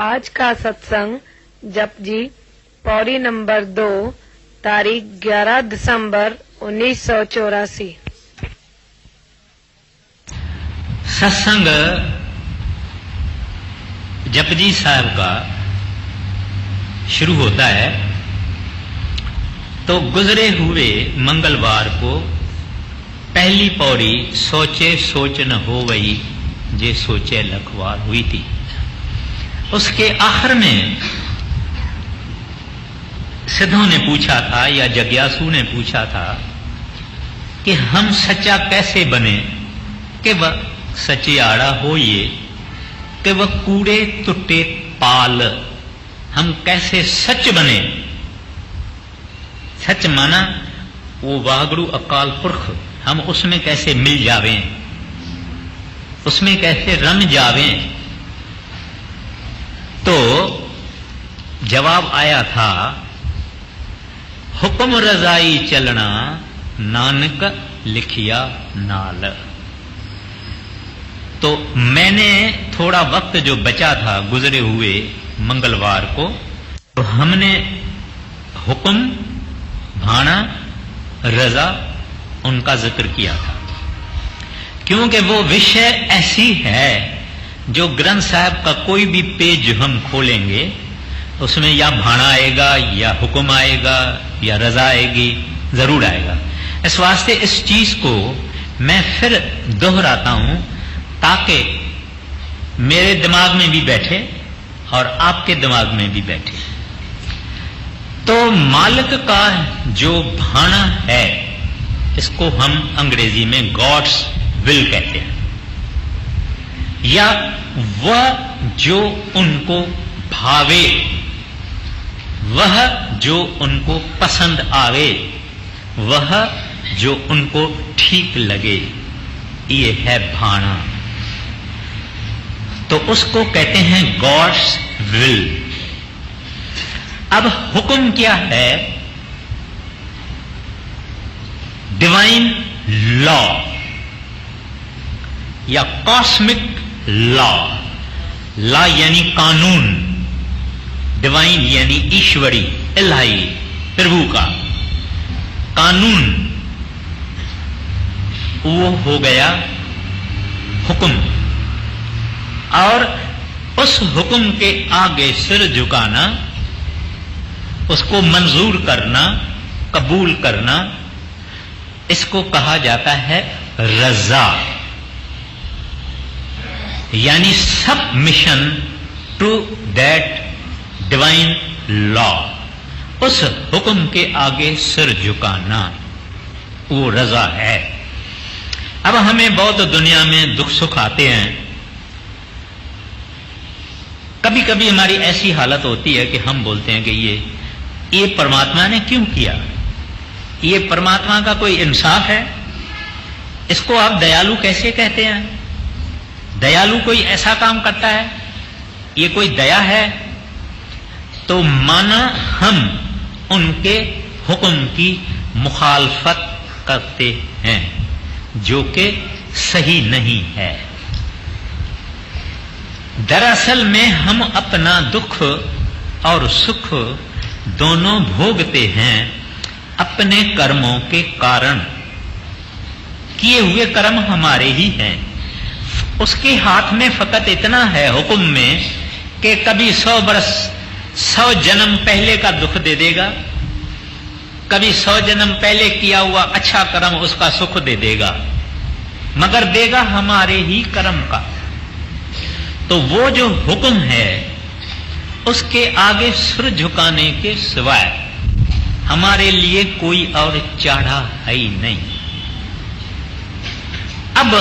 आज का सत्संग जपजी पौड़ी नंबर 2 तारीख 11 दिसंबर 1984। सत्संग जपजी साहब का शुरू होता है तो गुजरे हुए मंगलवार को पहली पौड़ी सोचे सोच न हो गई जे सोचे लखवार हुई थी। उसके आखिर में सिद्धों ने पूछा था या जिज्ञासु ने पूछा था कि हम सच्चा कैसे बने कि वह सचियाड़ा हो ये कि वह कूड़े टुट्टे पाल। हम कैसे सच बने। सच माना वो वागड़ू अकाल पुरख, हम उसमें कैसे मिल जावें, उसमें कैसे रम जावें। तो जवाब आया था हुक्म रजाई चलना नानक लिखिया नाल। तो मैंने थोड़ा वक्त जो बचा था गुजरे हुए मंगलवार को, तो हमने हुक्म, भाना, रजा उनका जिक्र किया था, क्योंकि वो विषय ऐसी है जो ग्रंथ साहब का कोई भी पेज हम खोलेंगे उसमें या भाना आएगा या हुक्म आएगा या रजा आएगी, जरूर आएगा। इस वास्ते इस चीज को मैं फिर दोहराता हूं ताकि मेरे दिमाग में भी बैठे और आपके दिमाग में भी बैठे। तो मालिक का जो भाना है इसको हम अंग्रेजी में गॉड्स विल कहते हैं, या वह जो उनको भावे, वह जो उनको पसंद आवे, वह जो उनको ठीक लगे, ये है भाना। तो उसको कहते हैं गॉड्स विल। अब हुक्म क्या है? डिवाइन लॉ या कॉस्मिक लॉ। लॉ यानी कानून, डिवाइन यानी ईश्वरी, इलाही, प्रभु का कानून, वो हो गया हुक्म। और उस हुक्म के आगे सिर झुकाना, उसको मंजूर करना, कबूल करना, इसको कहा जाता है रजा, यानी submission to that divine law. उस हुक्म के आगे सिर झुकाना, वो रजा है। अब हमें बौद्ध दुनिया में दुख सुख आते हैं। कभी कभी हमारी ऐसी हालत होती है कि हम बोलते हैं कि ये परमात्मा ने क्यों किया, ये परमात्मा का कोई इंसाफ है, इसको आप दयालु कैसे कहते हैं? दयालु कोई ऐसा काम करता है, ये कोई दया है? तो माना हम उनके हुक्म की मुखालफत करते हैं, जो कि सही नहीं है। दरअसल में हम अपना दुख और सुख दोनों भोगते हैं अपने कर्मों के कारण। किए हुए कर्म हमारे ही हैं। उसके हाथ में फकत इतना है हुक्म में कि कभी 100 बरस 100 जन्म पहले का दुख दे देगा, कभी 100 जन्म पहले किया हुआ अच्छा कर्म उसका सुख दे देगा, मगर देगा हमारे ही कर्म का। तो वो जो हुक्म है उसके आगे सिर झुकाने के सिवाय हमारे लिए कोई और चारा है ही नहीं। अब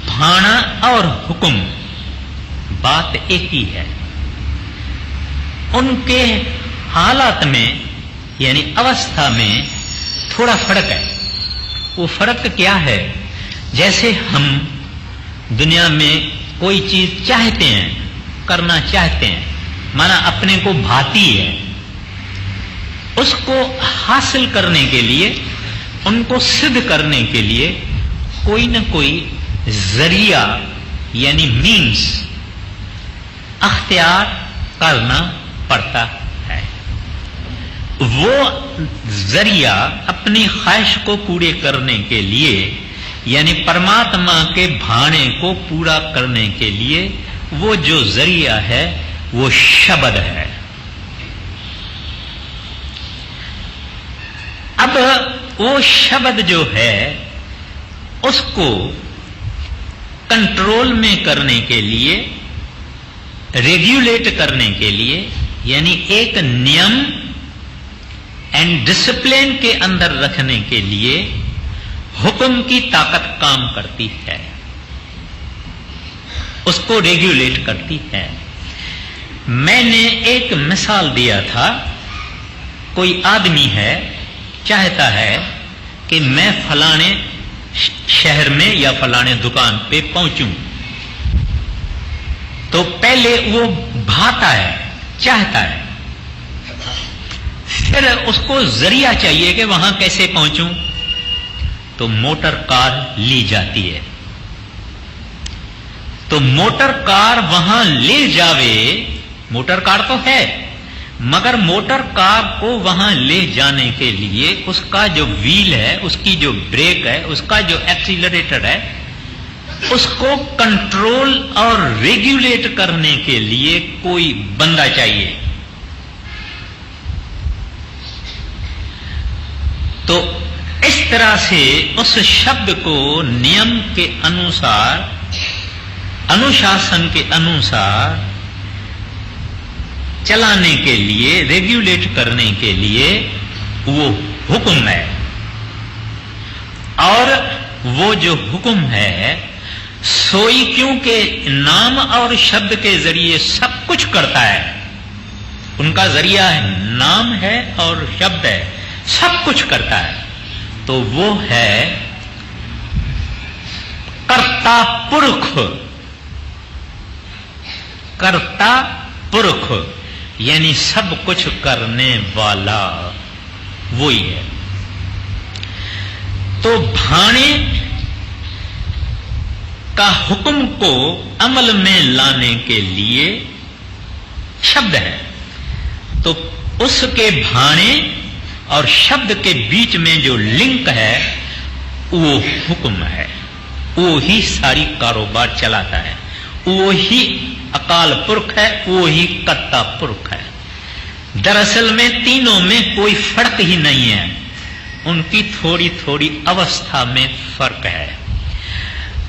भाना और हुक्म बात एक ही है। उनके हालात में यानी अवस्था में थोड़ा फर्क है। वो फर्क क्या है? जैसे हम दुनिया में कोई चीज चाहते हैं, करना चाहते हैं, माना अपने को भाती है, उसको हासिल करने के लिए, उनको सिद्ध करने के लिए कोई न कोई जरिया यानी मीन्स अख्तियार करना पड़ता है। वो जरिया अपनी ख्वाहिश को पूरे करने के लिए, यानी परमात्मा के भाने को पूरा करने के लिए, वो जो जरिया है वो शब्द है। अब वो शब्द जो है उसको कंट्रोल में करने के लिए, रेगुलेट करने के लिए, यानी एक नियम एंड डिसिप्लिन के अंदर रखने के लिए हुक्म की ताकत काम करती है, उसको रेगुलेट करती है। मैंने एक मिसाल दिया था, कोई आदमी है, चाहता है कि मैं फलाने शहर में या फलाने दुकान पे पहुंचूं, तो पहले वो भाता है, चाहता है, फिर उसको जरिया चाहिए कि वहां कैसे पहुंचूं, तो मोटर कार ली जाती है। तो मोटर कार वहां ले जावे, मोटर कार तो है, मगर मोटर कार को वहां ले जाने के लिए उसका जो व्हील है, उसकी जो ब्रेक है, उसका जो एक्सीलरेटर है, उसको कंट्रोल और रेगुलेट करने के लिए कोई बंदा चाहिए। तो इस तरह से उस शब्द को नियम के अनुसार, अनुशासन के अनुसार चलाने के लिए, रेगुलेट करने के लिए वो हुक्म है। और वो जो हुक्म है सोई, क्योंकि नाम और शब्द के जरिए सब कुछ करता है, उनका जरिया है, नाम है और शब्द है, सब कुछ करता है, तो वो है कर्ता पुरुष। कर्ता पुरुष यानी सब कुछ करने वाला वही है। तो भाणे का हुक्म को अमल में लाने के लिए शब्द है, तो उसके भाणे और शब्द के बीच में जो लिंक है वो हुक्म है। वो ही सारी कारोबार चलाता है, वो ही अकाल पुरख है, वो ही कर्ता पुरख है। दरअसल में तीनों में कोई फर्क ही नहीं है, उनकी थोड़ी थोड़ी अवस्था में फर्क है।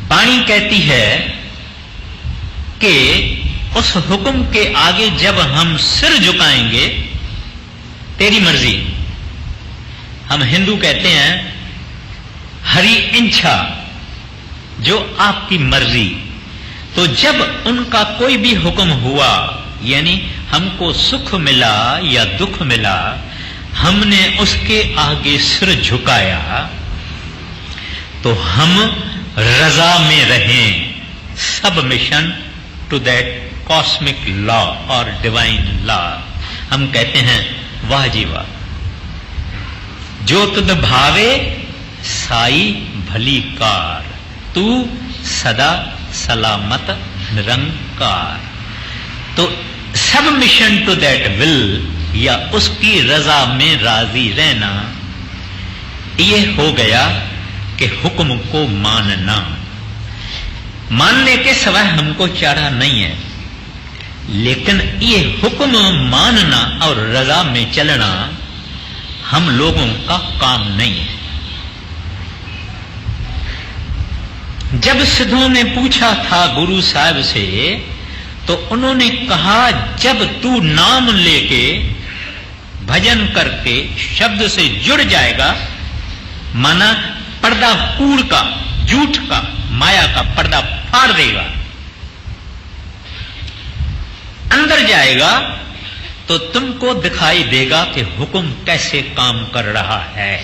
वाणी कहती है कि उस हुक्म के आगे जब हम सिर झुकाएंगे, तेरी मर्जी, हम हिंदू कहते हैं हरि इच्छा, जो आपकी मर्जी। तो जब उनका कोई भी हुक्म हुआ, यानी हमको सुख मिला या दुख मिला, हमने उसके आगे सिर झुकाया, तो हम रजा में रहें, submission to that cosmic law और डिवाइन लॉ। हम कहते हैं वाह जी वाह, जो तुद भावे साई भली कार, तू सदा सलामत निरंकार। तो सबमिशन टू दैट विल या उसकी रजा में राजी रहना, ये हो गया कि हुक्म को मानना। मानने के सिवाय हमको चारा नहीं है, लेकिन ये हुक्म मानना और रजा में चलना हम लोगों का काम नहीं है। जब सिद्धों ने पूछा था गुरु साहब से, तो उन्होंने कहा जब तू नाम लेके भजन करके शब्द से जुड़ जाएगा, माना पर्दा कूड़ का, झूठ का, माया का पर्दा फाड़ देगा, अंदर जाएगा, तो तुमको दिखाई देगा कि हुक्म कैसे काम कर रहा है,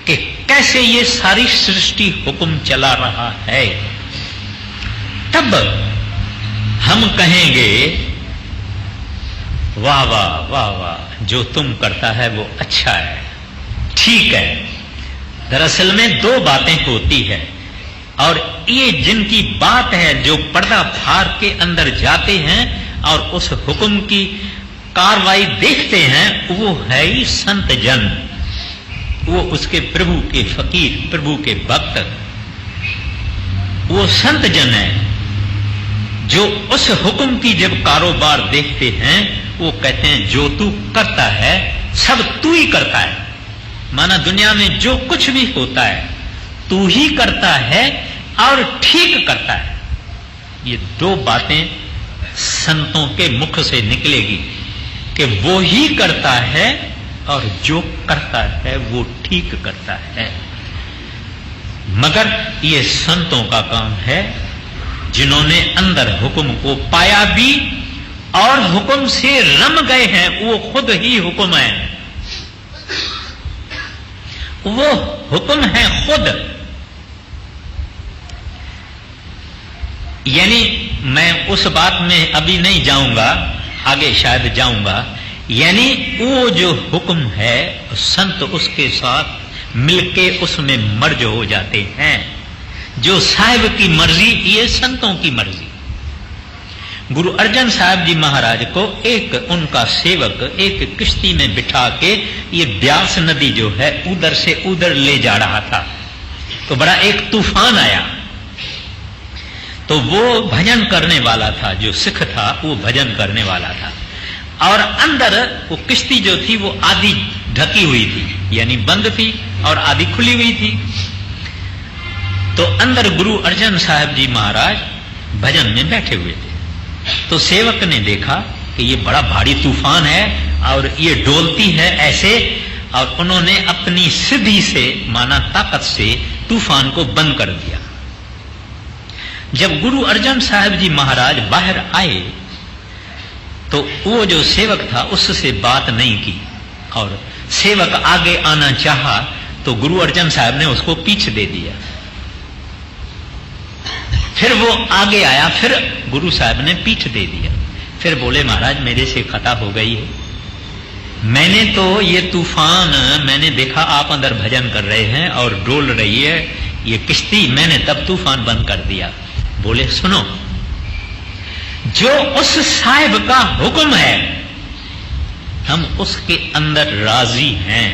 कि कैसे ये सारी सृष्टि हुक्म चला रहा है। तब हम कहेंगे वाह वाह वाह वाह, जो तुम करता है वो अच्छा है, ठीक है। दरअसल में दो बातें होती है, और ये जिनकी बात है, जो पर्दा फाड़ के अंदर जाते हैं और उस हुक्म की कार्रवाई देखते हैं, वो है ही संत जन, वो उसके प्रभु के फकीर, प्रभु के भक्त, वो संत जन है जो उस हुक्म की जब कारोबार देखते हैं, वो कहते हैं जो तू करता है सब तू ही करता है। माना दुनिया में जो कुछ भी होता है तू ही करता है और ठीक करता है। ये दो बातें संतों के मुख से निकलेगी कि वो ही करता है और जो करता है वो ठीक करता है। मगर ये संतों का काम है जिन्होंने अंदर हुक्म को पाया भी और हुक्म से रम गए हैं, वो खुद ही हुक्म है, वो हुक्म है खुद। यानी मैं उस बात में अभी नहीं जाऊंगा, आगे शायद जाऊंगा। यानी वो जो हुक्म है संत उसके साथ मिलके उसमें मर्ज हो जाते हैं। जो साहिब की मर्जी, ये संतों की मर्जी। गुरु अर्जन साहब जी महाराज को एक उनका सेवक एक किश्ती में बिठा के ये ब्यास नदी जो है उधर से उधर ले जा रहा था, तो बड़ा एक तूफान आया। तो वो भजन करने वाला था, जो सिख था वो भजन करने वाला था, और अंदर वो किश्ती जो थी वो आधी ढकी हुई थी, यानी बंद थी, और आधी खुली हुई थी। तो अंदर गुरु अर्जन साहब जी महाराज भजन में बैठे हुए थे। तो सेवक ने देखा कि ये बड़ा भारी तूफान है और ये डोलती है ऐसे, और उन्होंने अपनी सिद्धि से, माना ताकत से, तूफान को बंद कर दिया। जब गुरु अर्जन साहब जी महाराज बाहर आए तो वो जो सेवक था उससे बात नहीं की, और सेवक आगे आना चाहा तो गुरु अर्जन साहब ने उसको पीछे दे दिया। फिर वो आगे आया, फिर गुरु साहब ने पीठ दे दिया। फिर बोले महाराज मेरे से खता हो गई है, मैंने तो ये तूफान, मैंने देखा आप अंदर भजन कर रहे हैं और डोल रही है ये किश्ती, मैंने तब तूफान बंद कर दिया। बोले सुनो, जो उस साहिब का हुक्म है हम उसके अंदर राजी हैं।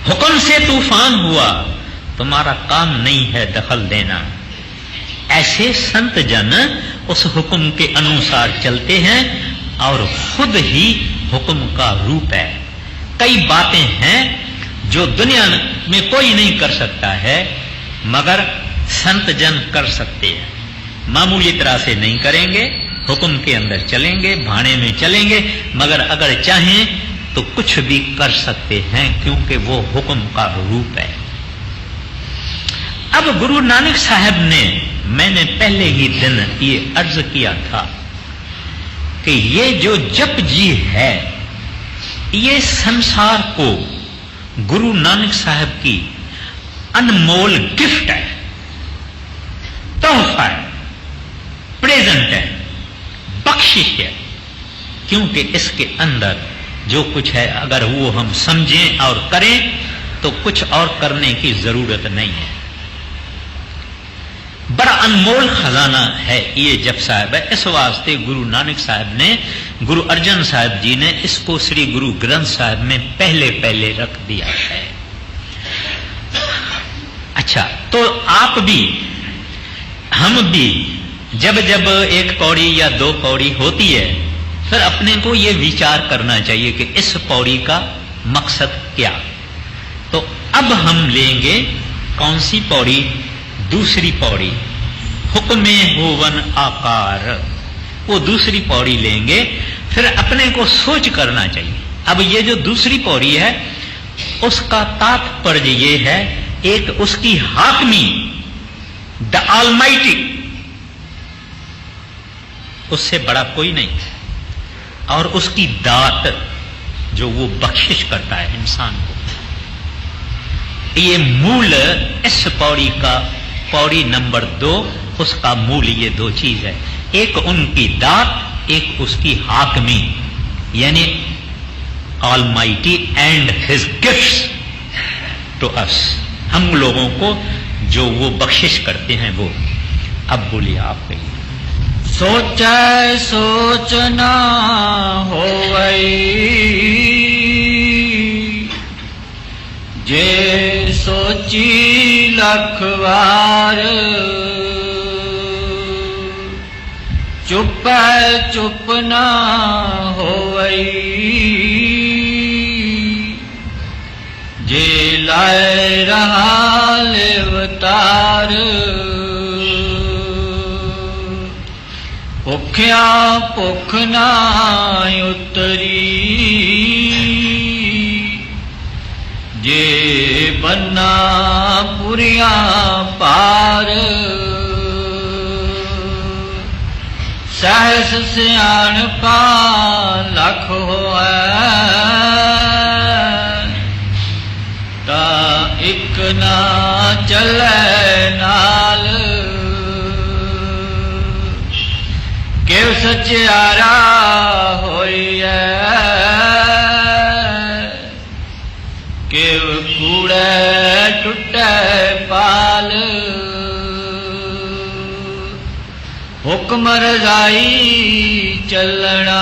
हुक्म से तूफान हुआ, तुम्हारा काम नहीं है दखल देना। ऐसे संत जन उस हुक्म के अनुसार चलते हैं और खुद ही हुक्म का रूप है। कई बातें हैं जो दुनिया में कोई नहीं कर सकता है, मगर संत जन कर सकते हैं। मामूली तरह से नहीं करेंगे, हुक्म के अंदर चलेंगे, भाने में चलेंगे, मगर अगर चाहें तो कुछ भी कर सकते हैं, क्योंकि वो हुक्म का रूप है। अब गुरु नानक साहब ने, मैंने पहले ही दिन ये अर्ज किया था कि ये जो जप जी है, ये संसार को गुरु नानक साहब की अनमोल गिफ्ट है, तोहफा है, प्रेजेंट है, बख्शिश है। क्योंकि इसके अंदर जो कुछ है अगर वो हम समझें और करें तो कुछ और करने की जरूरत नहीं है। बड़ा अनमोल खजाना है ये जप साहब है। इस वास्ते गुरु नानक साहब ने, गुरु अर्जन साहब जी ने इसको श्री गुरु ग्रंथ साहब में पहले पहले रख दिया है। अच्छा, तो आप भी, हम भी जब जब एक पौड़ी या दो पौड़ी होती है, फिर अपने को ये विचार करना चाहिए कि इस पौड़ी का मकसद क्या। तो अब हम लेंगे कौन सी पौड़ी? दूसरी पौड़ी, हुक्मे होवन आकार, वो दूसरी पौड़ी लेंगे। फिर अपने को सोच करना चाहिए। अब ये जो दूसरी पौड़ी है उसका तात्पर्य ये है, एक उसकी हाकमी, द ऑलमाइटी, उससे बड़ा कोई नहीं, और उसकी दात जो वो बख्शिश करता है इंसान को। ये मूल इस पौड़ी का, पौड़ी नंबर 2, उसका मूल ये दो चीज है, एक उनकी दात, एक उसकी हाकमी, यानी almighty and his gifts. To us, हम लोगों को जो वो बख्शिश करते हैं वो। अब बोलिए आप कहिए। सोचै सोच ना होवै, जे सोची लख बार, चुपै चुप ना होवै, जे लाए रहा लेवतार, भुखिया भुख ना उतरी, जे बन्ना पुरिया पार, सहस सियाणपा लख होऐ, ता इक ना चलै नाल, केव सचियारा होइए, केव कूड़े टुटे पाल, हुक्म रजाई चलना,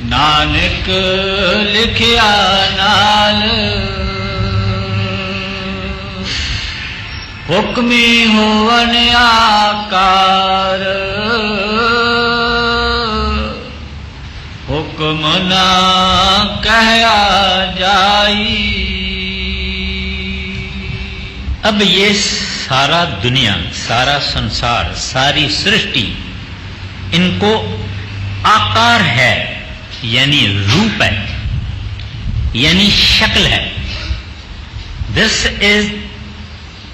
नानक लिखिया नाल, हुक्मी होवन आकार, हुक्म ना कहया जाई। अब ये सारा दुनिया, सारा संसार, सारी सृष्टि, इनको आकार है यानी रूप है, यानी शक्ल है। This is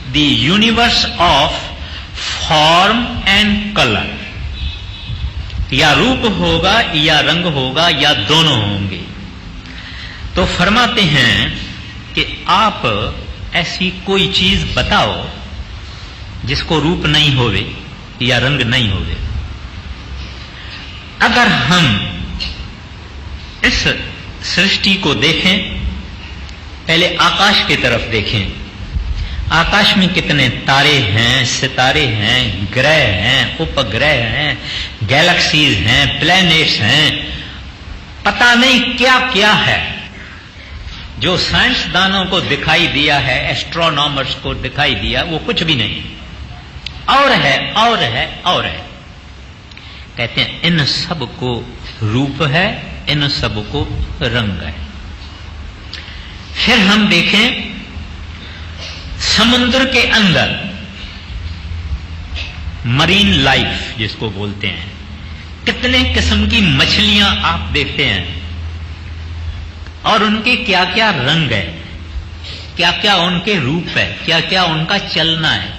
the universe of form and colour. या रूप होगा या रंग होगा या दोनों होंगे। तो फरमाते हैं कि आप ऐसी कोई चीज बताओ जिसको रूप नहीं होवे या रंग नहीं होवे। अगर हम इस सृष्टि को देखें, पहले आकाश की तरफ देखें। आकाश में कितने तारे हैं, सितारे हैं, ग्रह हैं, उपग्रह हैं, गैलेक्सीज हैं, प्लैनेट्स हैं, पता नहीं क्या क्या है जो साइंसदानों को दिखाई दिया है, एस्ट्रोनॉमर्स को दिखाई दिया, वो कुछ भी नहीं। और है और है और है। कहते हैं इन सब को रूप है, इन सब को रंग है। फिर हम देखें समुद्र के अंदर मरीन लाइफ जिसको बोलते हैं, कितने किस्म की मछलियां आप देखते हैं और उनके क्या क्या रंग है, क्या क्या उनके रूप है, क्या क्या उनका चलना है।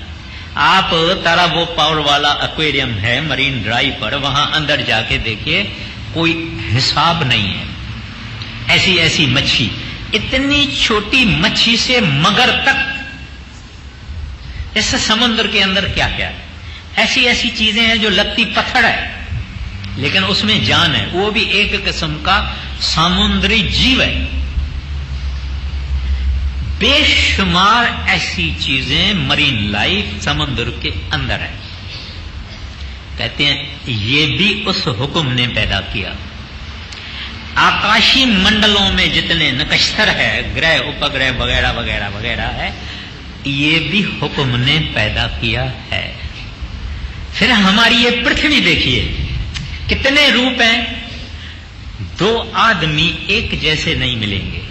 आप तारा वो पावर वाला एक्वेरियम है मरीन ड्राइव पर, वहां अंदर जाके देखिए, कोई हिसाब नहीं है। ऐसी ऐसी मच्छी, इतनी छोटी मच्छी से मगर तक इस समुद्र के अंदर क्या क्या है। ऐसी ऐसी चीजें हैं जो लगती पत्थर है लेकिन उसमें जान है, वो भी एक किस्म का समुद्री जीव है। बेशुमार ऐसी चीजें मरीन लाइफ समुद्र के अंदर है। कहते हैं ये भी उस हुक्म ने पैदा किया। आकाशीय मंडलों में जितने नक्षत्र है, ग्रह उपग्रह वगैरह वगैरह वगैरह है, ये भी हुक्म ने पैदा किया है। फिर हमारी ये पृथ्वी देखिए, कितने रूप हैं। दो आदमी एक जैसे नहीं मिलेंगे।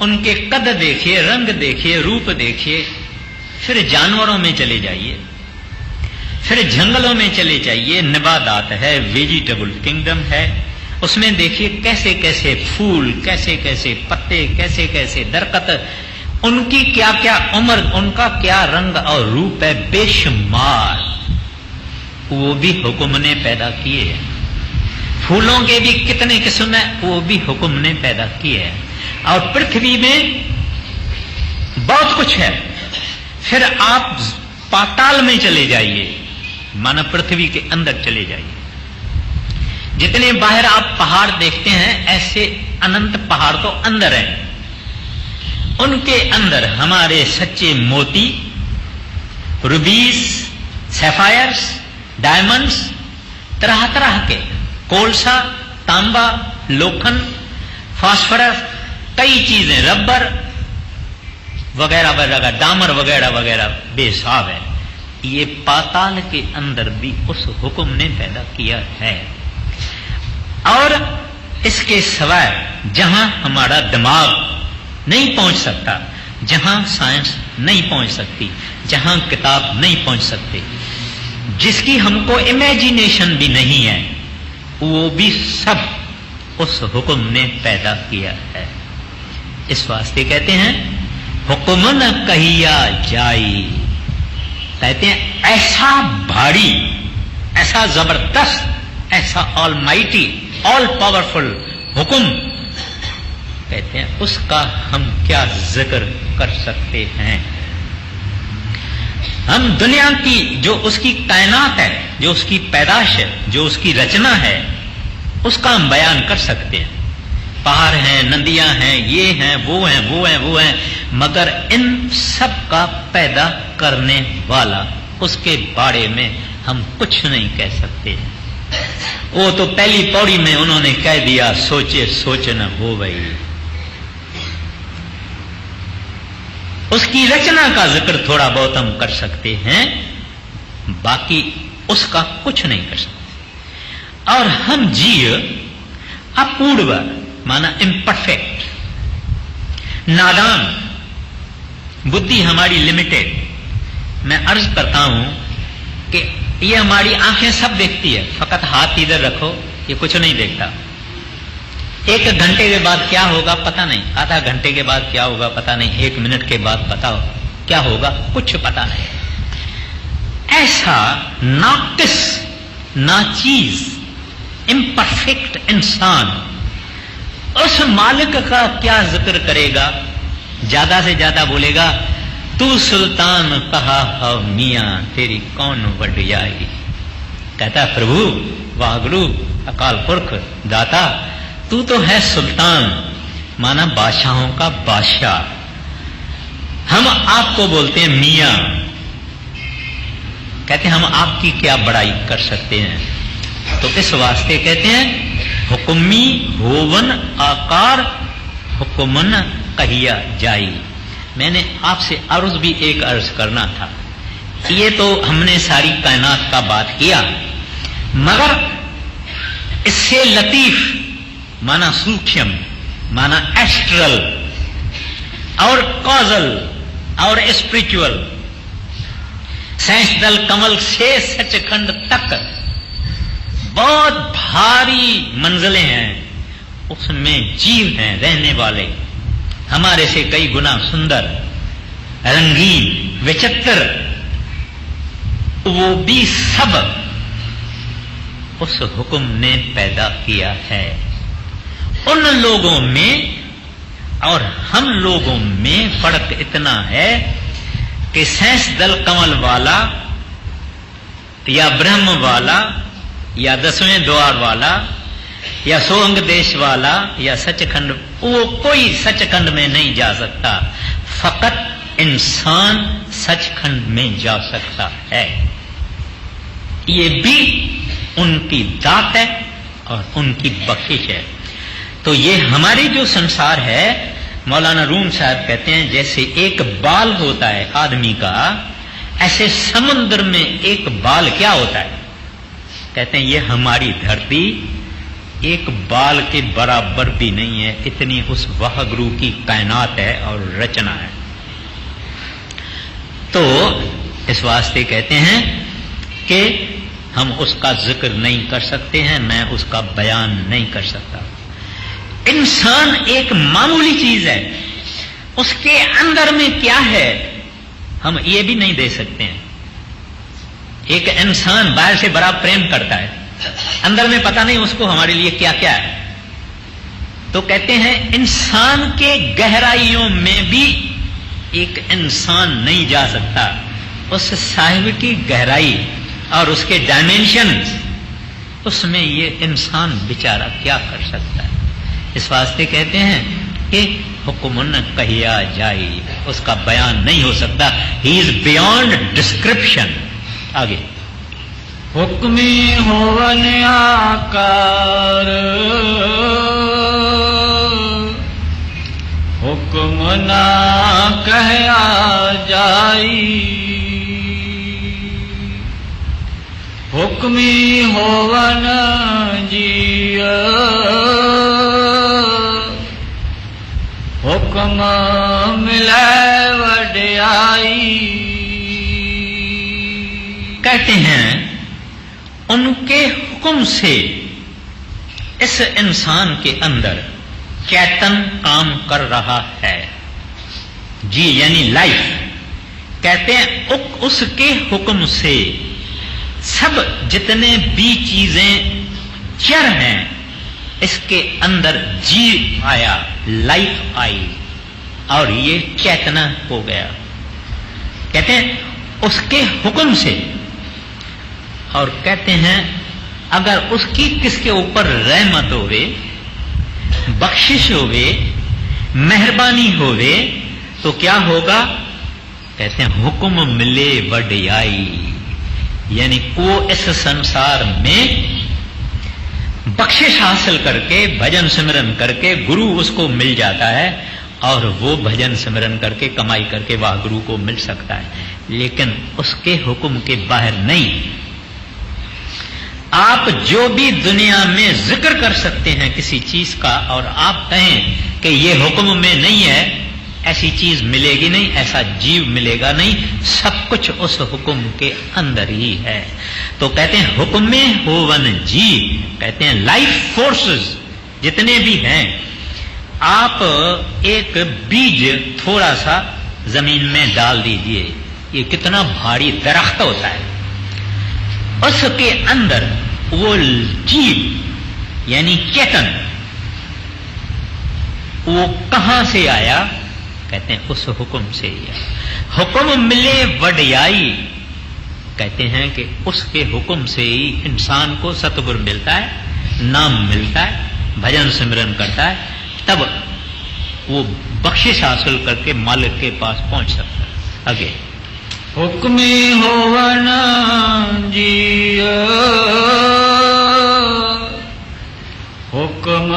उनके कद देखिए, रंग देखिए, रूप देखिए। फिर जानवरों में चले जाइए, फिर जंगलों में चले जाइए, नबातात है, वेजिटेबल किंगडम है, उसमें देखिए कैसे कैसे फूल, कैसे कैसे पत्ते, कैसे कैसे दरख्त, उनकी क्या क्या उम्र, उनका क्या रंग और रूप है, बेशुमार। वो भी हुक्म ने पैदा किए हैं। फूलों के भी कितने किस्म है, वो भी हुक्म ने पैदा किए हैं। और पृथ्वी में बहुत कुछ है। फिर आप पाताल में चले जाइए, मानो पृथ्वी के अंदर चले जाइए। जितने बाहर आप पहाड़ देखते हैं, ऐसे अनंत पहाड़ तो अंदर हैं, उनके अंदर हमारे सच्चे मोती, रूबीज, सैफायर्स, डायमंड्स, तरह तरह के कोलसा, तांबा, लोखंड, फास्फोरस, कई चीजें, रबर वगैरह वगैरह, डामर वगैरह वगैरह बेहिसाब है। ये पाताल के अंदर भी उस हुक्म ने पैदा किया है। और इसके सिवाय जहां हमारा दिमाग नहीं पहुंच सकता, जहां साइंस नहीं पहुंच सकती, जहां किताब नहीं पहुंच सकती, जिसकी हमको इमेजिनेशन भी नहीं है, वो भी सब उस हुक्म ने पैदा किया है। इस वास्ते कहते हैं हुक्म न कहिया जाई, कहते हैं ऐसा भारी, ऐसा जबरदस्त, ऐसा ऑलमाइटी, ऑल पावरफुल हुक्म, कहते हैं उसका हम क्या जिक्र कर सकते हैं। हम दुनिया की जो उसकी कायनात है, जो उसकी पैदाश है, जो उसकी रचना है, उसका हम बयान कर सकते हैं। पहाड़ हैं, नदियां हैं, ये हैं, वो हैं, वो हैं, वो हैं, मगर इन सब का पैदा करने वाला, उसके बारे में हम कुछ नहीं कह सकते। वो तो पहली पौड़ी में उन्होंने कह दिया, सोचे सोच न हो गई। उसकी रचना का जिक्र थोड़ा बहुत हम कर सकते हैं, बाकी उसका कुछ नहीं कर सकते। और हम जीव अपूर्व, माना इम्परफेक्ट, नादान, बुद्धि हमारी लिमिटेड। मैं अर्ज करता हूं कि ये हमारी आंखें सब देखती है, फकत हाथ इधर रखो, ये कुछ नहीं देखता। 1 घंटे के बाद क्या होगा पता नहीं, आधा घंटे के बाद क्या होगा पता नहीं, 1 मिनट के बाद पता हो क्या होगा, कुछ पता नहीं। ऐसा नाकिस, नाचीज, इम्परफेक्ट इंसान उस मालिक का क्या जिक्र करेगा? ज्यादा से ज्यादा बोलेगा, तू सुल्तान कहा हो मियां तेरी कौन वडियाई। कहता प्रभु वाहगुरु अकाल पुरख दाता, तू तो है सुल्तान, माना बादशाहों का बादशाह, हम आपको बोलते हैं मियां। कहते हैं हम आपकी क्या बड़ाई कर सकते हैं। तो इस वास्ते कहते हैं हुक्मी होवन आकार हुक्मन कहिया जाई। मैंने आपसे अर्ज भी एक अर्ज करना था, ये तो हमने सारी कायनात का बात किया, मगर इससे लतीफ, माना सूक्ष्म, माना एस्ट्रल और कॉजल और स्पिरिचुअल, सैंसदल कमल से सचखंड तक बहुत भारी मंजिलें हैं, उसमें जीव हैं रहने वाले, हमारे से कई गुना सुंदर, रंगीन, विचित्र, वो भी सब उस हुक्म ने पैदा किया है। उन लोगों में और हम लोगों में फर्क इतना है कि सैंसदल कमल वाला या ब्रह्म वाला या 10वें द्वार वाला या सोहंग देश वाला या सचखंड, वो कोई सचखंड में नहीं जा सकता, फकत इंसान सचखंड में जा सकता है। ये भी उनकी दात है और उनकी बख्शिश है। तो ये हमारे जो संसार है, मौलाना रूम साहब कहते हैं जैसे एक बाल होता है आदमी का, ऐसे समुद्र में एक बाल क्या होता है? कहते हैं ये हमारी धरती एक बाल के बराबर भी नहीं है, इतनी उस वाहगुरु की कायनात है और रचना है। तो इस वास्ते कहते हैं कि हम उसका जिक्र नहीं कर सकते हैं, मैं उसका बयान नहीं कर सकता। इंसान एक मामूली चीज है, उसके अंदर में क्या है हम ये भी नहीं दे सकते हैं। एक इंसान बाहर से बड़ा प्रेम करता है, अंदर में पता नहीं उसको हमारे लिए क्या क्या है। तो कहते हैं इंसान के गहराइयों में भी एक इंसान नहीं जा सकता, उस साहिब की गहराई और उसके डायमेंशन, उसमें ये इंसान बेचारा क्या कर सकता है। इस वास्ते कहते हैं कि हुक्म न कहिया जाए, उसका बयान नहीं हो सकता। He is beyond description. आगे हुक्मी होवन आकार, हुक्म ना कहया जाई। हुक्मी होवन जीय, हुक्म मिले वड्याई। कहते हैं उनके हुक्म से इस इंसान के अंदर चैतन काम कर रहा है। जी यानी लाइफ। कहते हैं उसके हुक्म से सब जितने भी चीजें चर हैं इसके अंदर जी आया, लाइफ आई और ये चेतना हो गया। कहते हैं उसके हुक्म से। और कहते हैं अगर उसकी किसके ऊपर रहमत होवे, बख्शिश होवे, मेहरबानी होवे तो क्या होगा? कहते हैं हुक्म मिले वड्याई, यानी वो इस संसार में बख्शिश हासिल करके भजन सिमरन करके गुरु उसको मिल जाता है और वो भजन सिमरन करके कमाई करके वह गुरु को मिल सकता है, लेकिन उसके हुक्म के बाहर नहीं। आप जो भी दुनिया में जिक्र कर सकते हैं किसी चीज का और आप कहें कि ये हुक्म में नहीं है, ऐसी चीज मिलेगी नहीं, ऐसा जीव मिलेगा नहीं, सब कुछ उस हुक्म के अंदर ही है। तो कहते हैं हुक्म में होवन जी। कहते हैं लाइफ फोर्सेस जितने भी हैं, आप एक बीज थोड़ा सा जमीन में डाल दीजिए, ये कितना भारी दरख्त होता है, उसके अंदर वो जीव यानी चेतन वो कहां से आया? कहते हैं उस हुक्म से ही आया। हुक्म मिले वड्याई। कहते हैं कि उसके हुक्म से ही इंसान को सतगुरु मिलता है, नाम मिलता है, भजन सिमरन करता है, तब वो बख्शिश हासिल करके मालिक के पास पहुंच सकता है। आगे हुक्मी होवन जीय, हुक्म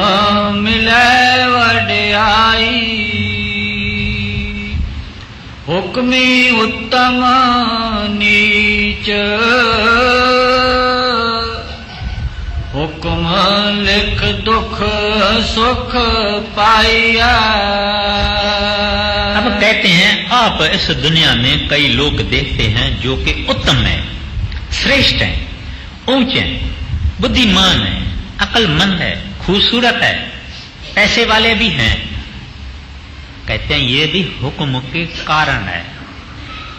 मिले वड्याई। हुक्मी उत्तम नीच, हुक्म लिख दुख सुख पाइया। अब कहते हैं आप इस दुनिया में कई लोग देखते हैं जो कि उत्तम हैं, श्रेष्ठ हैं, ऊंचे हैं, बुद्धिमान हैं, अक्लमंद है, खूबसूरत है, पैसे वाले भी हैं। कहते हैं ये भी हुक्म के कारण है।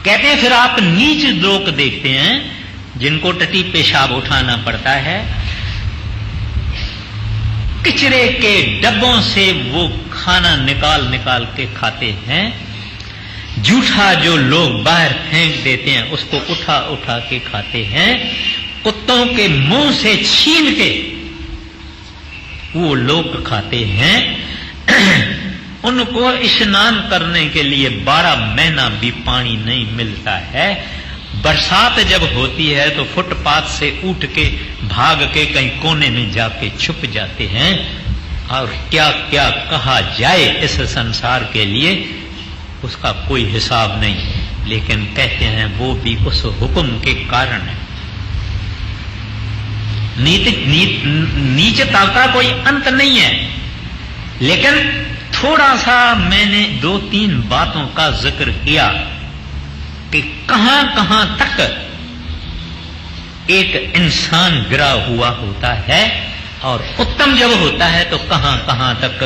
कहते हैं फिर आप नीच लोग देखते हैं जिनको टटी पेशाब उठाना पड़ता है, कचरे के डब्बों से वो खाना निकाल निकाल के खाते हैं, जूठा जो लोग बाहर फेंक देते हैं उसको उठा उठा के खाते हैं, कुत्तों के मुंह से छीन के वो लोग खाते हैं। उनको स्नान करने के लिए 12 महीना भी पानी नहीं मिलता है। बरसात जब होती है तो फुटपाथ से उठ के भाग के कहीं कोने में जाके छुप जाते हैं। और क्या क्या कहा जाए इस संसार के लिए उसका कोई हिसाब नहीं, लेकिन कहते हैं वो भी उस हुक्म के कारण है। नीचता का कोई अंत नहीं है, लेकिन थोड़ा सा मैंने 2-3 बातों का जिक्र किया कि कहां कहां तक एक इंसान गिरा हुआ होता है और उत्तम जब होता है तो कहां कहां तक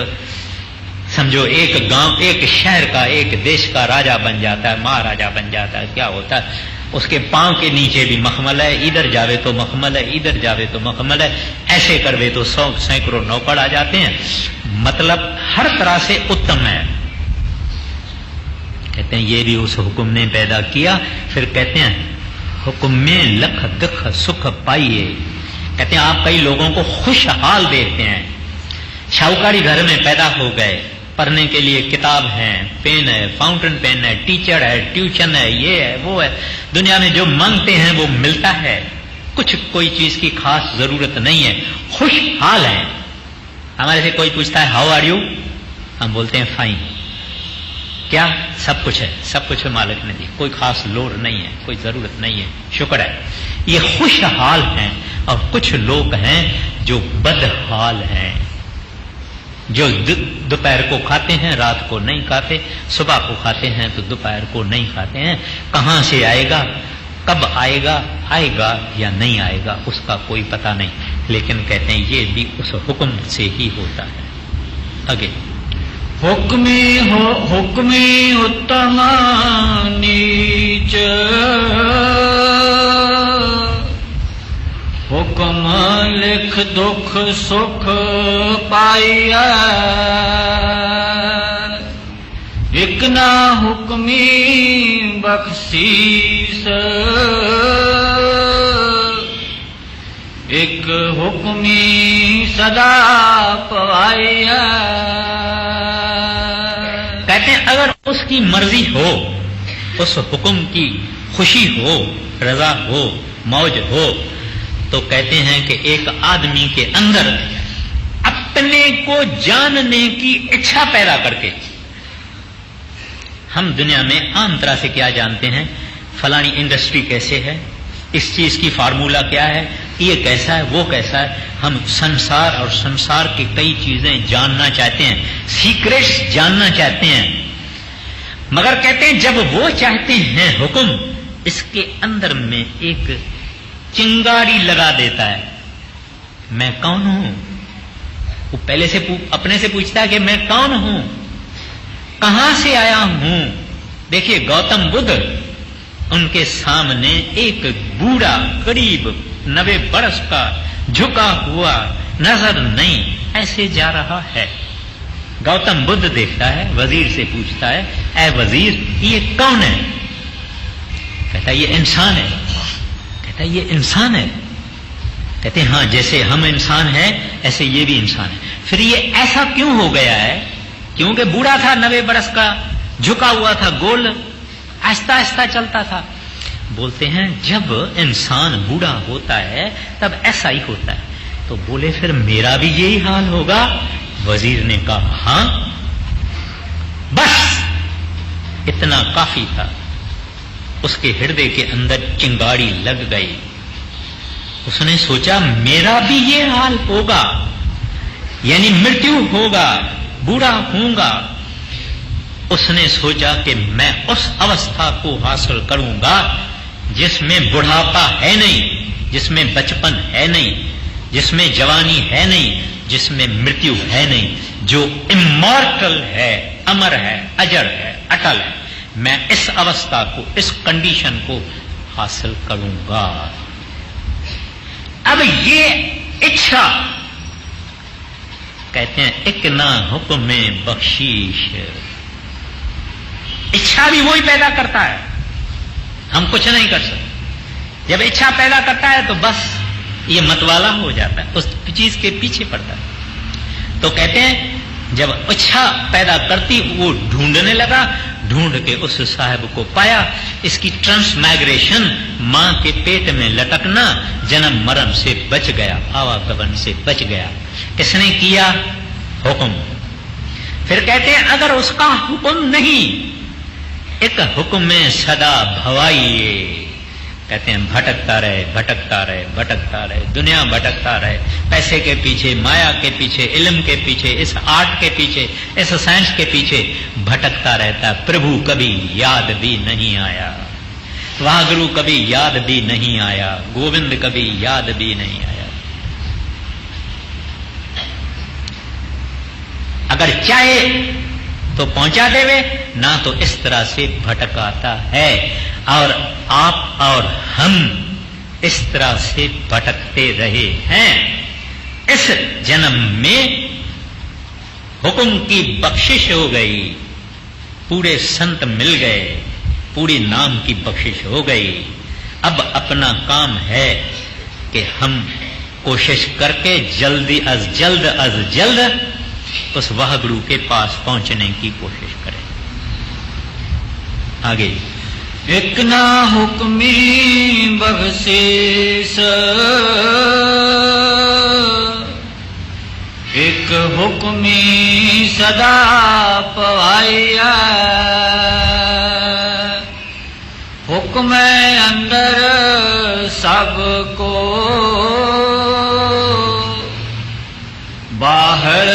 समझो एक गांव, एक शहर का, एक देश का राजा बन जाता है, महाराजा बन जाता है। क्या होता है? उसके पांव के नीचे भी मखमल है, इधर जावे तो मखमल है, इधर जावे तो मखमल है, ऐसे करवे तो 100 सैकड़ों नौकर आ जाते हैं। मतलब हर तरह से उत्तम है। कहते हैं ये भी उस हुक्म ने पैदा किया। फिर कहते हैं हुक्म में लख दुख सुख पाइए। कहते हैं आप कई लोगों को खुशहाल देखते हैं, शाहूकारी घर में पैदा हो गए, पढ़ने के लिए किताब है, पेन है, फाउंटेन पेन है, टीचर है, ट्यूशन है, ये है, वो है, दुनिया में जो मांगते हैं वो मिलता है, कुछ कोई चीज की खास जरूरत नहीं है, खुशहाल है। हमारे से कोई पूछता है हाउ आर यू, हम बोलते हैं फाइन। क्या? सब कुछ है, सब कुछ मालिक ने दी, कोई खास लोड़ नहीं है, कोई जरूरत नहीं है, शुक्र है। ये खुशहाल हैं। और कुछ लोग हैं जो बदहाल हैं, जो दोपहर को खाते हैं, रात को नहीं खाते, सुबह को खाते हैं तो दोपहर को नहीं खाते हैं। कहां से आएगा, कब आएगा, आएगा या नहीं आएगा उसका कोई पता नहीं, लेकिन कहते हैं ये भी उस हुक्म से ही होता है। आगे हुक्मी उत्तम नीच, हुक्म लिख दुख सुख पाइया, एक ना हुक्मी बख्शीस, एक हुक्मी सदा पवाइया। कहते हैं अगर उसकी मर्जी हो, उस हुक्म की खुशी हो, रजा हो, मौज हो, तो कहते हैं कि एक आदमी के अंदर अपने को जानने की इच्छा पैदा करके, हम दुनिया में आम तरह से क्या जानते हैं, फलानी इंडस्ट्री कैसे है, इस चीज की फार्मूला क्या है, ये कैसा है, वो कैसा है। हम संसार और संसार की कई चीजें जानना चाहते हैं, सीक्रेट्स जानना चाहते हैं, मगर कहते हैं जब वो चाहते हैं हुक्म, इसके अंदर में एक चिंगारी लगा देता है। मैं कौन हूं? वो पहले से अपने से पूछता है कि मैं कौन हूं, कहां से आया हूं। देखिए गौतम बुद्ध, उनके सामने एक बूढ़ा करीब 90 बरस का झुका हुआ नजर नहीं ऐसे जा रहा है। गौतम बुद्ध देखता है, वजीर से पूछता है, ऐ वजीर ये कौन है? कहता है ये इंसान है। कहता है ये इंसान है? कहते हैं हाँ, जैसे हम इंसान हैं ऐसे ये भी इंसान है। फिर ये ऐसा क्यों हो गया है? क्योंकि बूढ़ा था, 90 बरस का, झुका हुआ था, गोल, आहिस्ता आहिस्ता चलता था। बोलते हैं जब इंसान बूढ़ा होता है तब ऐसा ही होता है। तो बोले फिर मेरा भी यही हाल होगा? वजीर ने कहा हां। बस इतना काफी था। उसके हृदय के अंदर चिंगारी लग गई। उसने सोचा मेरा भी ये हाल होगा, यानी मृत्यु होगा, बूढ़ा होऊंगा। उसने सोचा कि मैं उस अवस्था को हासिल करूंगा जिसमें बुढ़ापा है नहीं, जिसमें बचपन है नहीं, जिसमें जवानी है नहीं, जिसमें मृत्यु है नहीं, जो इमॉर्टल है, अमर है, अजर है, अटल है। मैं इस अवस्था को, इस कंडीशन को हासिल करूंगा। अब ये इच्छा, कहते हैं इकना हुक्म में बख्शीश, इच्छा भी वही पैदा करता है, हम कुछ नहीं कर सकते। जब इच्छा पैदा करता है तो बस ये मतवाला हो जाता है, उस चीज के पीछे पड़ता है। तो कहते हैं जब इच्छा पैदा करती वो ढूंढने लगा, ढूंढ के उस साहब को पाया। इसकी ट्रांसमाइग्रेशन, मां के पेट में लटकना, जन्म मरण से बच गया, आवागमन से बच गया। किसने किया? हुक्म। फिर कहते हैं अगर उसका हुक्म नहीं, एक हुक्म में सदा भवाइए। कहते हैं भटकता रहे, भटकता रहे, भटकता रहे, दुनिया भटकता रहे, पैसे के पीछे, माया के पीछे, इल्म के पीछे, इस आर्ट के पीछे, इस साइंस के पीछे भटकता रहता। प्रभु कभी याद भी नहीं आया, वाहगुरु कभी याद भी नहीं आया, गोविंद कभी याद भी नहीं आया। अगर चाहे तो पहुंचा देवे, ना तो इस तरह से भटकाता है। और आप और हम इस तरह से भटकते रहे हैं। इस जन्म में हुक्म की बख्शिश हो गई, पूरे संत मिल गए, पूरी नाम की बख्शिश हो गई। अब अपना काम है कि हम कोशिश करके जल्दी अज जल्द उस वह गुरु के पास पहुंचने की कोशिश करें। आगे, एक ना हुक्मी बख्शीस, एक हुक्मी सदा पवाइया, हुक्म अंदर सबको, बाहर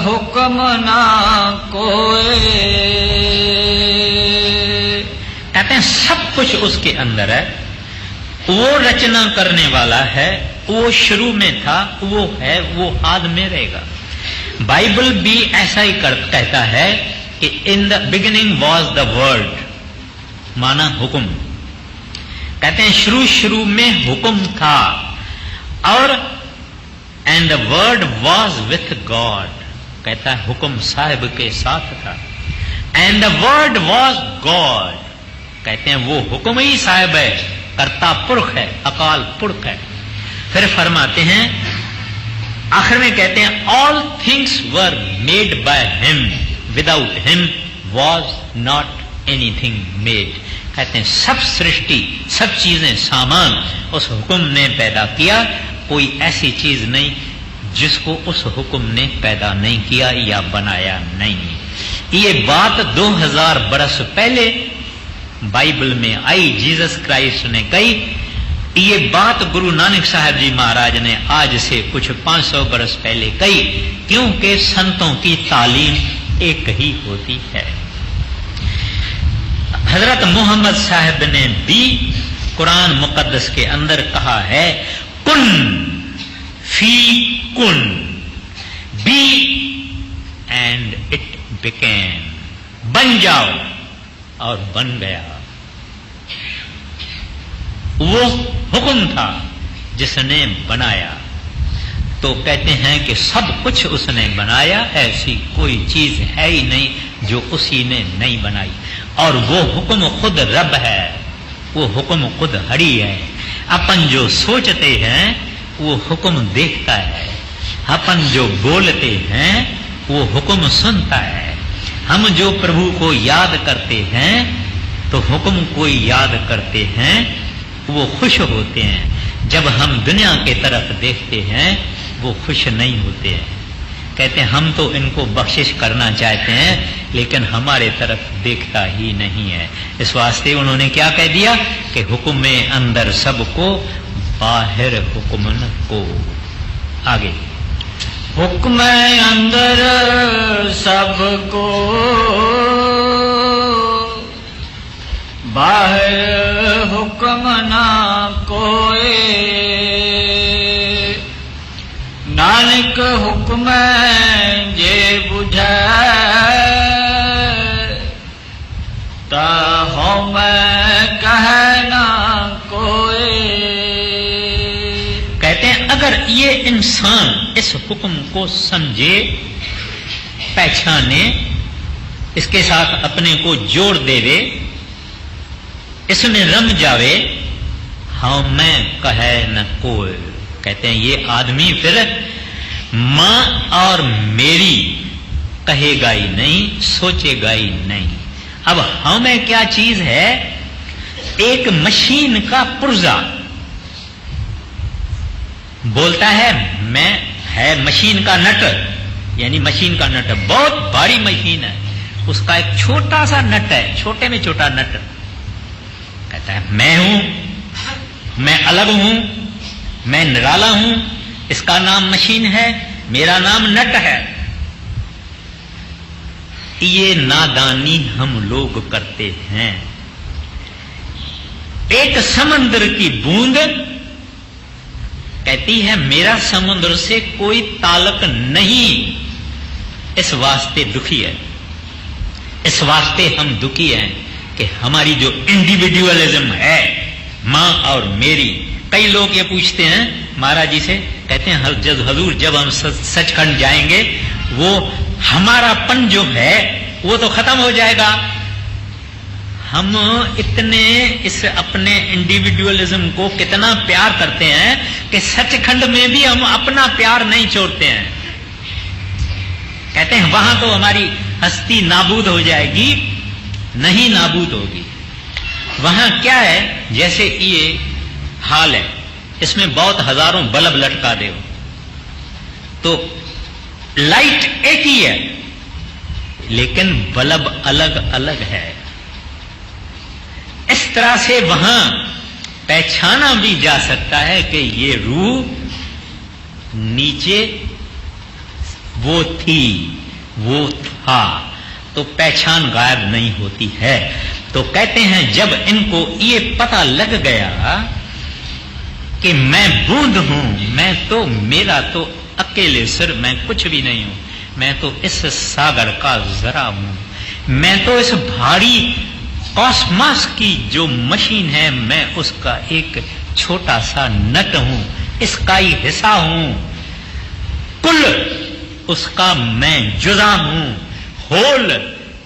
हुक्म ना कोई। कहते हैं सब कुछ उसके अंदर है, वो रचना करने वाला है, वो शुरू में था, वो है, वो आद में रहेगा। बाइबल भी ऐसा ही कहता है कि in the beginning was the word, माना हुक्म। कहते हैं शुरू में हुक्म था, और and the word was with God, कहता है हुक्म साहिब के साथ था। And the word was God, कहते हैं वो हुक्म ही साहिब है, कर्ता पुरख है, अकाल पुरख है। फिर फरमाते हैं आखिर में, कहते हैं all things were made by him, without him was not anything made. कहते हैं सब सृष्टि, सब चीजें, सामान उस हुक्म ने पैदा किया, कोई ऐसी चीज नहीं जिसको उस हुक्म ने पैदा नहीं किया या बनाया नहीं। ये बात 2000 बरस पहले बाइबल में आई, जीसस क्राइस्ट ने कही। ये बात गुरु नानक साहब जी महाराज ने आज से कुछ 500 बरस पहले कही, क्योंकि संतों की तालीम एक ही होती है। हजरत मोहम्मद साहब ने भी कुरान मुकद्दस के अंदर कहा है, कुन फी कुन, बी एंड इट बिकेम, बन जाओ और बन गया। वो हुक्म था जिसने बनाया। तो कहते हैं कि सब कुछ उसने बनाया, ऐसी कोई चीज है ही नहीं जो उसी ने नहीं बनाई। और वो हुक्म खुद रब है, वो हुक्म खुद हरि है। अपन जो सोचते हैं वो हुक्म देखता है, अपन जो बोलते हैं वो हुक्म सुनता है। हम जो प्रभु को याद करते हैं तो हुक्म को याद करते हैं, वो खुश होते हैं। जब हम दुनिया के तरफ देखते हैं वो खुश नहीं होते हैं, कहते हैं हम तो इनको बख्शिश करना चाहते हैं, लेकिन हमारे तरफ देखता ही नहीं है। इस वास्ते उन्होंने क्या कह दिया कि हुक्म में अंदर सबको, बाहर हुक्म को। आगे, हुक्म अंदर सबको, बाहर हुक्म ना कोई। नानक हुक्म जे बुझै, ता हम कह ना कोई। कहते हैं अगर ये इंसान इस हुक्म को समझे, पहचाने, इसके साथ अपने को जोड़ देवे, इसमें रम जावे, हाँ मैं कहे न कोई। कहते हैं ये आदमी फिर मां और मेरी कहेगा ही नहीं, सोचेगा ही नहीं। अब हमें क्या चीज है? एक मशीन का पुर्जा बोलता है मैं, है मशीन का नट, यानी मशीन का नट बहुत भारी मशीन है, उसका एक छोटा सा नट है, छोटे में छोटा नट। कहता है मैं हूं, मैं अलग हूं, मैं निराला हूं, इसका नाम मशीन है, मेरा नाम नट है। ये नादानी हम लोग करते हैं। एक समुद्र की बूंद कहती है मेरा समुद्र से कोई ताल्लुक नहीं, इस वास्ते दुखी है। इस वास्ते हम दुखी हैं कि हमारी जो इंडिविजुअलिज्म है, मां और मेरी। कई लोग ये पूछते हैं महाराज जी से, कहते हैं हजूर जब हम सचखंड जाएंगे वो हमारापन जो है वो तो खत्म हो जाएगा। हम इतने इस अपने इंडिविजुअलिज्म को कितना प्यार करते हैं कि सचखंड में भी हम अपना प्यार नहीं छोड़ते हैं। कहते हैं वहां तो हमारी हस्ती नाबूद हो जाएगी, नहीं नाबूद होगी। वहां क्या है, जैसे ये हाल है, इसमें बहुत हजारों बल्ब लटका दो तो लाइट एक ही है, लेकिन बल्ब अलग अलग है। इस तरह से वहां पहचाना भी जा सकता है कि ये रूह नीचे वो थी, वो था, तो पहचान गायब नहीं होती है। तो कहते हैं जब इनको ये पता लग गया कि मैं बूंद हूं, मैं तो, मेरा तो अकेले सिर, मैं कुछ भी नहीं हूं, मैं तो इस सागर का जरा हूं, मैं तो इस भारी कॉस्मोस की जो मशीन है, मैं उसका एक छोटा सा नट हूं, इसका ही हिस्सा हूं, कुल उसका मैं जुज़ा हूं, होल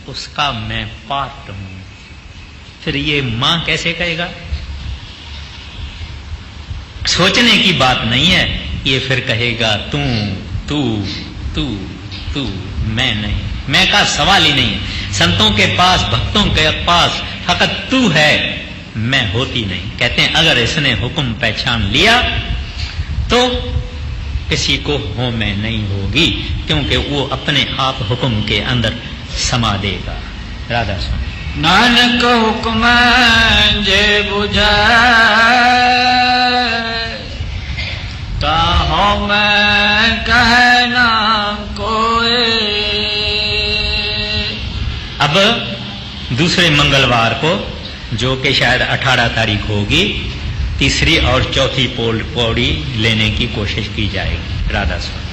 उसका मैं पार्ट हूं। फिर ये मां कैसे कहेगा? सोचने की बात नहीं है, ये फिर कहेगा तू तू तू तू, मैं नहीं, मैं का सवाल ही नहीं है। संतों के पास, भक्तों के पास फकत तू है, मैं होती नहीं। कहते हैं अगर इसने हुक्म पहचान लिया तो किसी को हो में नहीं होगी, क्योंकि वो अपने आप हुक्म के अंदर समा देगा। राधा स्वामी। नानक हुक्म जे बुझै ताहो मैं कह ना कोई। अब दूसरे मंगलवार को, जो कि शायद 18 तारीख होगी, तीसरी और चौथी पौड़ी लेने की कोशिश की जाएगी। राधा स्वामी।